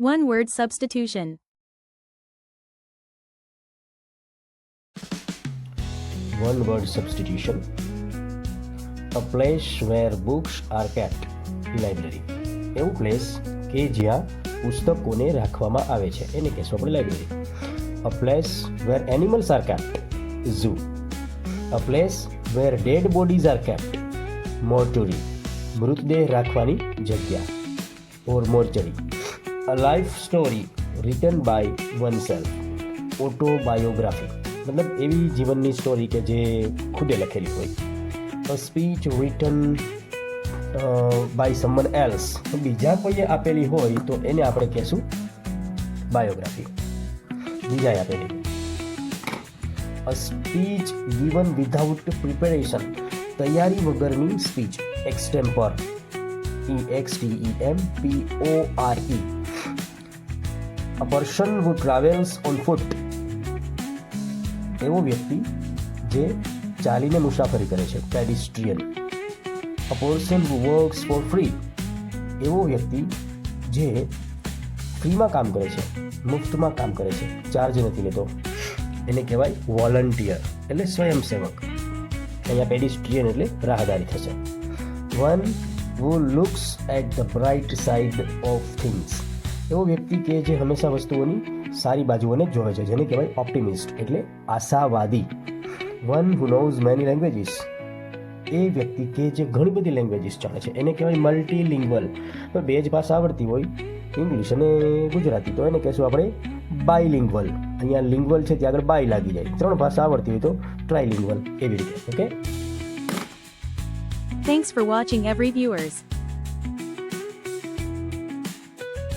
One word substitution. One word substitution. A place where books are kept. Library. એવું place કે જ્યાં પુસ્તકોને રાખવામાં આવે છે એને કહેશું આપણે library. A place where animals are kept. Zoo. A place where dead bodies are kept. Mortuary. મૃતદેહ રાખવાની જગ્યા. Or mortuary. A life story written by oneself. Autobiography. મતલબ એવી જીવનની સ્ટોરી કે જે ખુદે લખેલી હોય. A speech written by someone else. બીજા કોઈએ આપેલી હોય તો એને આપણે કહેશું બાયોગ્રાફી. બીજાએ આપેલી. A speech given without preparation. તૈયારી વગરની speech. Extempore. EXTEMPORE. A person who travels on foot. એવો વ્યક્તિ જે ચાલીને મુસાફરી કરે છે. પેડિસ્ટ્રિયન. A person who works for free. એવો વ્યક્તિ જે ફ્રીમાં કામ કરે છે, મુફ્તમાં કામ કરે છે, ચાર્જ નથી લેતો, એને કહેવાય વોલન્ટિયર એટલે સ્વયંસેવક. અહીંયા પેડિસ્ટ્રિયન એટલે રાહદારી થશે. One who looks at the bright side of things. એવો વ્યક્તિ કે જે હંમેશા વસ્તુઓની સારી બાજુઓને જોવે છે, જેને કહેવાય ઓપ્ટિમિસ્ટ એટલે આશાવાદી. One who knows many languages. એ વ્યક્તિ કે જે ઘણી બધી લેંગ્વેજીસ જાણે છે એને કહેવાય મલ્ટીલિંગ્વલ. તો બે જ ભાષા આવડતી હોય, ઇંગ્લિશ અને ગુજરાતી, તો એને કહેશું આપણે બાયલિંગ્વલ. અહીંયા લિંગ્વલ છે ત્યાં આગળ બાય લાગી જાય. ત્રણ ભાષા આવડતી હોય તો ટ્રાયલિંગ્વલ, એવી રીતે. Okay. Thanks for watching every viewers.